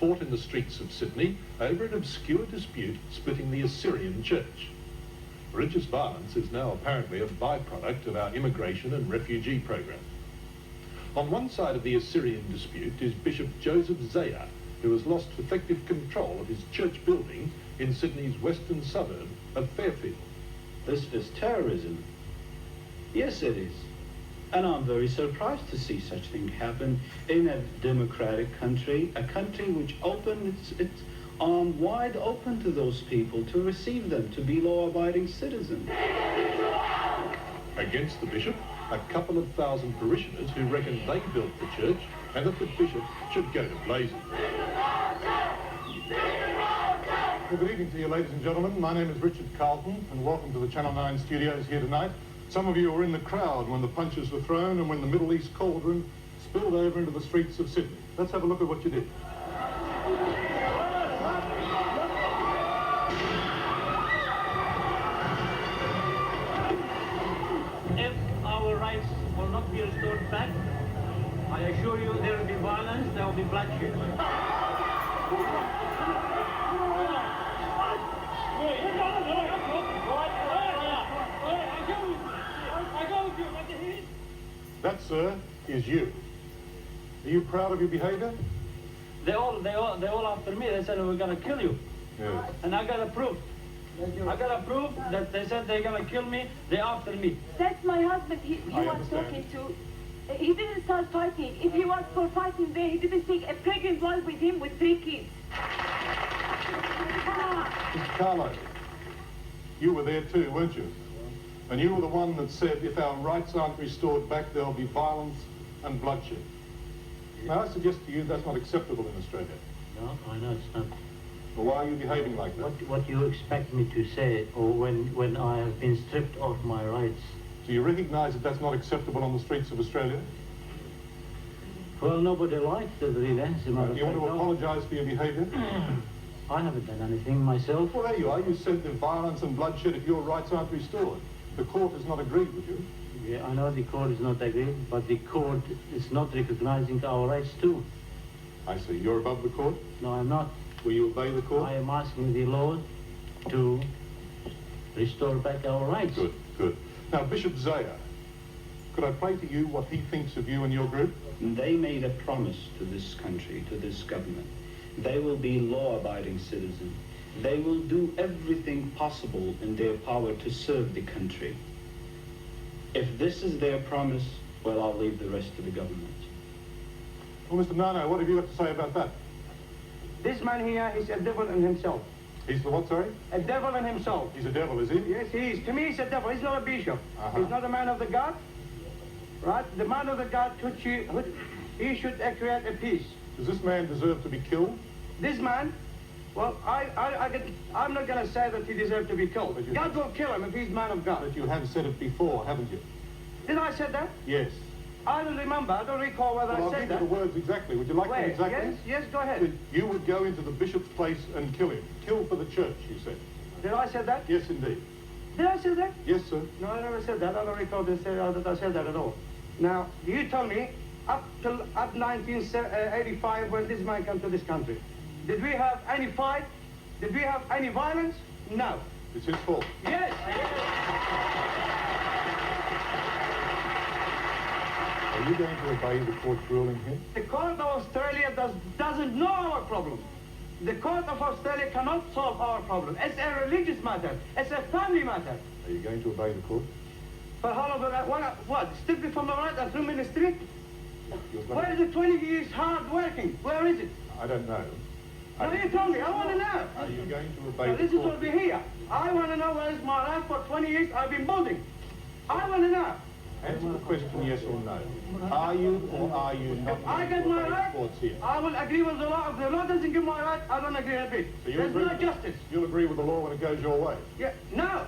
fought in the streets of Sydney over an obscure dispute splitting the Assyrian church. Religious violence is now apparently a byproduct of our immigration and refugee program. On one side of the Assyrian dispute is Bishop Joseph Zaia, who has lost effective control of his church building in Sydney's western suburb of Fairfield. This is terrorism. Yes, it is. And I'm very surprised to see such thing happen in a democratic country, a country which opens its arm wide open to those people, to receive them, to be law-abiding citizens. Against the bishop, a couple of thousand parishioners who reckon they built the church and that the bishop should go to blazes. Well, good evening to you, ladies and gentlemen. My name is Richard Carlton, and welcome to the Channel 9 studios here tonight. Some of you were in the crowd when the punches were thrown and when the Middle East cauldron spilled over into the streets of Sydney. Let's have a look at what you did. If our rights will not be restored back, I assure you there will be violence, there will be bloodshed. That, sir, is you. Are you proud of your behavior? They all after me. They said we're gonna kill you. Yes. And I got a proof. I got a proof that they said they're gonna kill me. They're after me. That's my husband. He was talking to. He didn't start fighting. If he was for fighting there, he didn't take a pregnant wife with him with 3 kids. Mr. Carlo, you were there too, weren't you? And you were the one that said if our rights aren't restored back, there'll be violence and bloodshed. Now, I suggest to you that's not acceptable in Australia. No, I know it's not. Well, why are you behaving like that? What you expect me to say, or when I have been stripped of my rights? Do you recognise that that's not acceptable on the streets of Australia? Well, nobody likes it, really. As a matter Do you of want to fact, apologise for your behaviour? I haven't done anything myself. Well, there you are. You said there's violence and bloodshed if your rights aren't restored. The court has not agreed with you. Yeah, I know the court is not agreeing, but the court is not recognising our rights too. I see. You're above the court? No, I'm not. Will you obey the court? I am asking the Lord to restore back our rights. Good, good. Now, Bishop Zaia, could I play to you what he thinks of you and your group? They made a promise to this country, to this government. They will be law-abiding citizens. They will do everything possible in their power to serve the country. If this is their promise, well, I'll leave the rest to the government. Well, Mr. Nano, what have you got to say about that? This man here is a devil in himself. He's the what, sorry? A devil in himself. He's a devil, is he? Yes, he is. To me, he's a devil. He's not a bishop. He's not a man of the God. Right? The man of the God, he should create a peace. Does this man deserve to be killed? This man, well, I'm not going to say that he deserves to be killed. God will kill him if he's man of God. But you have said it before, haven't you? Did I say that? Yes. I don't remember. I don't recall whether Well, I said I'll that. give you the words exactly. Would you like them exactly? Yes, yes, go ahead. That you would go into the bishop's place and kill him. Kill for the church, you said. Did I say that? Yes, indeed. Did I say that? Yes, sir. No, I never said that. I don't recall that I said that at all. Now, you tell me, up 1985, when this man came to this country, did we have any fight? Did we have any violence? No. It's his fault. Yes. Are you going to obey the court's ruling here? The court of Australia doesn't know our problem. The court of Australia cannot solve our problem. It's a religious matter. It's a family matter. Are you going to obey the court? For how long? What? Strip me from the right and threw me in the street? Where is the 20 years hard working? Where is it? I don't know. No, you tell me. I want to know. Are you going to obey Now, the this is court? what we hear. I want to know where is my life for 20 years I've been building. I want to know. Answer the question yes or no. Are you or are you not If I going get to my obey the right, courts here? I will agree with the law. If the law doesn't give my right, I don't agree a bit. So you'll There's agree no with- justice. You'll agree with the law when it goes your way? Yeah, no.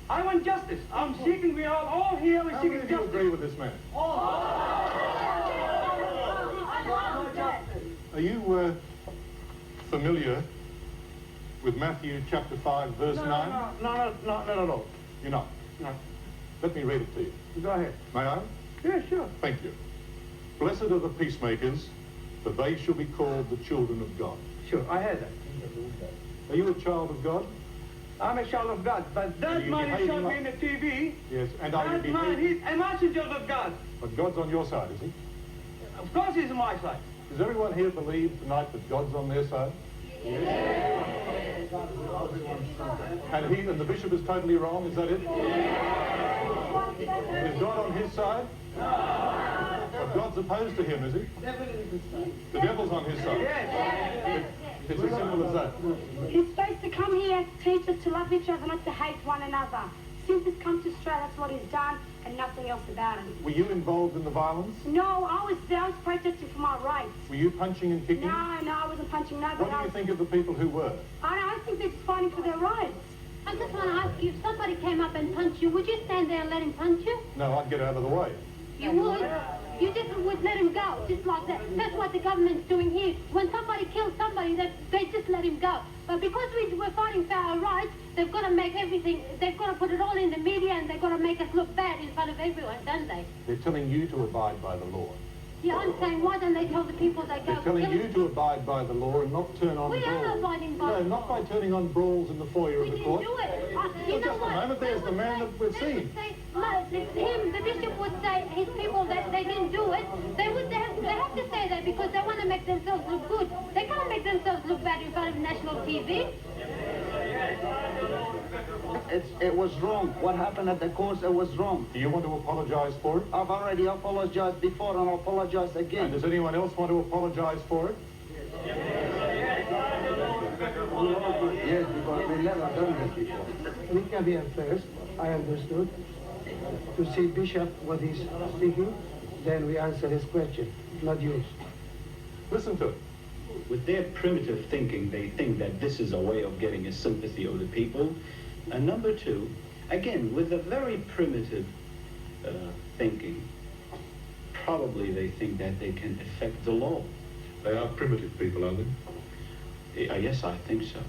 I want justice. I'm seeking, we are all here, we're How seeking many of you justice. agree with this man? Are you familiar with Matthew chapter 5, verse 9? No, not at all. You're not? No. Let me read it to you. Go ahead. May I? Yeah, sure. Thank you. Blessed are the peacemakers, for they shall be called the children of God. Sure, I heard that. Are you a child of God? I'm a child of God, but that you man who behaving showed me like- in the TV, Yes, and are that you man, behaving? he's a messenger of God. But God's on your side, is he? Of course he's on my side. Does everyone here believe tonight that God's on their side? And the bishop is totally wrong, is that it? Is God on his side? But God's opposed to him, is he? The devil's on his side. Yes. It's as simple as that. He's supposed to come here, teach us to love each other, not to hate one another. Since he's come to Australia, that's what he's done, and nothing else about it. Were you involved in the violence? No, I was protesting for my rights. Were you punching and kicking? No, I wasn't punching nobody. What do you think of the people who were? I think they're just fighting for their rights. I just want to ask you, if somebody came up and punched you, would you stand there and let him punch you? No, I'd get out of the way. You would? You just would let him go, just like that. That's what the government's doing here. When somebody kills somebody, they just let him go. But because we're fighting for our rights, they've got to make everything, they've got to put it all in the media, and they've got to make us look bad in front of everyone, don't they? They're telling you to abide by the law. Yeah, I'm saying, why don't they tell the people they go? They're telling you to abide by the law and not turn on We brawls. are abiding by No, the not law. by turning on brawls in the foyer We of the didn't court. do it. You Well, know just a what? moment, there's the man that we've They seen. would say, no, the bishop would say, his people, that they didn't do it. They have to say that because they want to make themselves look good. They can't make themselves look bad in front of national TV. It was wrong. What happened at the course, it was wrong. Do you want to apologise for it? I've already apologized before and I'll apologize And again. does anyone else want to apologise for it? Yes, because we never done this before. We came here first, I understood, to see Bishop what he's speaking, then we answer his question, not yours. Listen to it. With their primitive thinking, they think that this is a way of getting a sympathy of the people. And number two, again, with a very primitive thinking, probably they think that they can affect the law. They are primitive people, aren't they? Yes, I think so.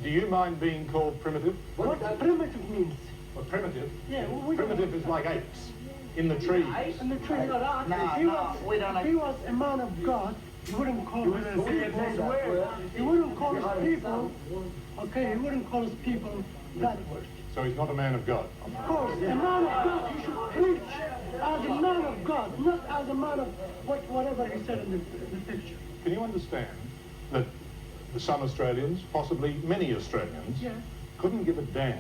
Do you mind being called primitive? What primitive means? Well, primitive? Yeah, Primitive is like apes in the trees. And the tree, we don't if he was a man of God, he wouldn't call his people. He wouldn't call his people. Okay, he wouldn't call his people that word. So he's not a man of God. Of course, a man of God, he should preach as a man of God, not as a man of whatever he said in the picture. Can you understand that some Australians, possibly many Australians, Yeah. couldn't give a damn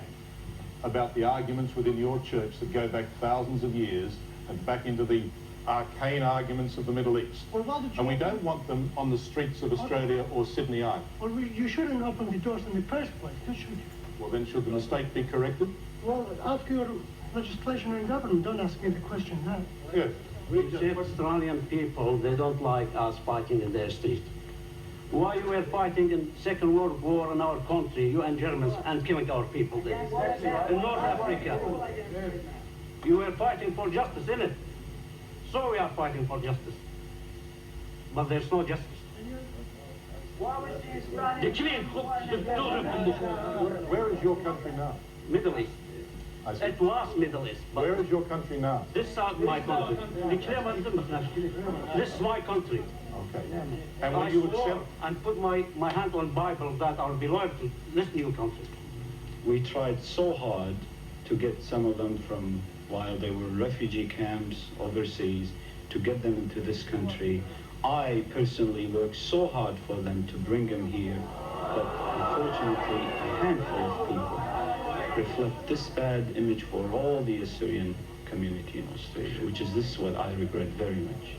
about the arguments within your church that go back thousands of years and back into the arcane arguments of the Middle East? Well, why did you? And we don't want them on the streets of Australia or Sydney either. Well, you shouldn't open the doors in the first place, should you? Well, then should the mistake be corrected? Well, ask your legislation and government. Don't ask me the question now. Yes. Which Australian people, they don't like us fighting in their street. Why you were fighting in Second World War in our country, you and Germans, and killing our people there? In North Africa. You were fighting for justice, innit? So we are fighting for justice. But there's no justice. Where is your country now? Middle East. I see. It was Middle East. But Where is your country now? this is my country. This is my country. Okay. And I when you would swore sell... and put my hand on Bible that I'll be loyal to this new country. We tried so hard to get some of them from while they were refugee camps overseas, to get them into this country. I personally worked so hard for them to bring them here, but unfortunately a handful of people reflect this bad image for all the Assyrian community in Australia, which is this is what I regret very much.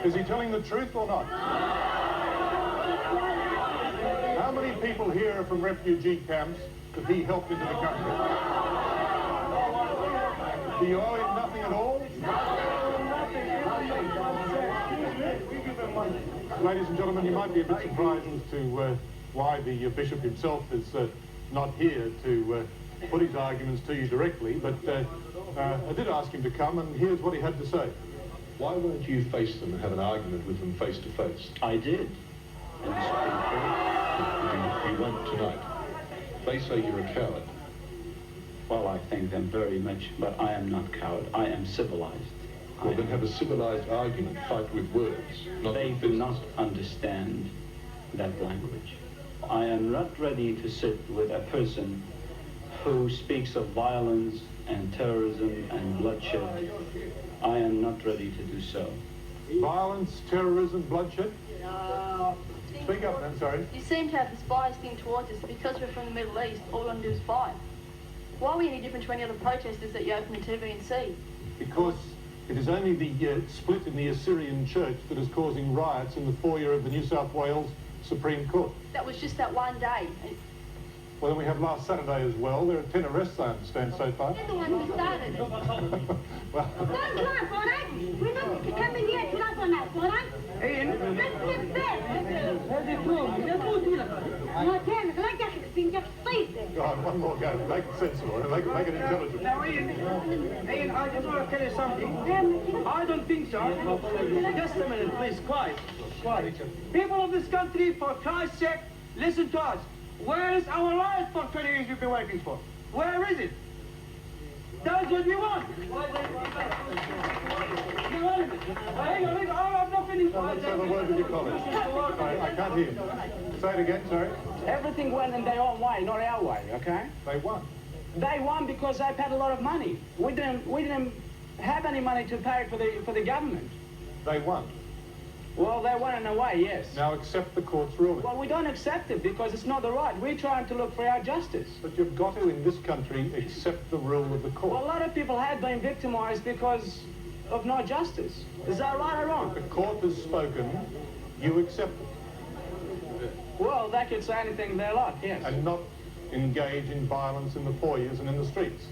Is he telling the truth or not? How many people here are from refugee camps that he helped into the country? Do you owe him nothing at all? Ladies and gentlemen, you might be a bit surprised as to why the bishop himself is not here to put his arguments to you directly, but I did ask him to come, and here's what he had to say. Why won't you face them and have an argument with them face to face? I did. In the Supreme Court. You won't tonight. They say you're a coward. Well, I thank them very much, but I am not coward. I am civilized. Well, then have a civilized argument, fight with words, not They with do fists. not understand that language. I am not ready to sit with a person who speaks of violence and terrorism and bloodshed. I am not ready to do so. Violence, terrorism, bloodshed? Speak up then, sorry. You seem to have this biased thing towards us. Because we're from the Middle East, all we want to do is fight. Why are we any different to any other protesters that you open the TV and see? Because it is only the split in the Assyrian Church that is causing riots in the foyer of the New South Wales Supreme Court. That was just that one day. Well, then we have last Saturday as well. There are 10 arrests, I understand, so far. You're the one who started it. Well, Don't laugh, all right? We're not coming here to laugh on that, all right? Let's flip God, one more go. Make it sensible and make it intelligent. Now, Ian, I just want to tell you something. I don't think so. Just a minute, please, quiet. People of this country, for Christ's sake, listen to us. Where is our right for 20 years we've been waiting for? Where is it? That's what we want. I'm not finished. Let's have a word with your colleagues. Sorry, I can't hear. Say it again, sorry. Everything went in their own way, not our way, okay? They won. They won because they paid a lot of money. We didn't have any money to pay for the government. They won. Well, they won in a way, yes. Now accept the court's ruling. Well, we don't accept it because it's not the right. We're trying to look for our justice. But you've got to, in this country, accept the rule of the court. Well, a lot of people have been victimized because of no justice. Is that right or wrong? The court has spoken, you accept it. Well, they could say anything they like, yes. And not engage in violence in the foyers and in the streets.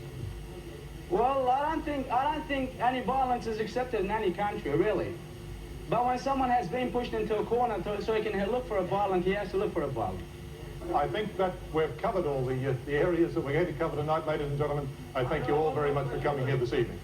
Well, I don't think any violence is accepted in any country, really. But when someone has been pushed into a corner so he can look for a violent, he has to look for a violent. I think that we've covered all the areas that we're going to cover tonight, ladies and gentlemen. I thank you all very much for coming here this evening.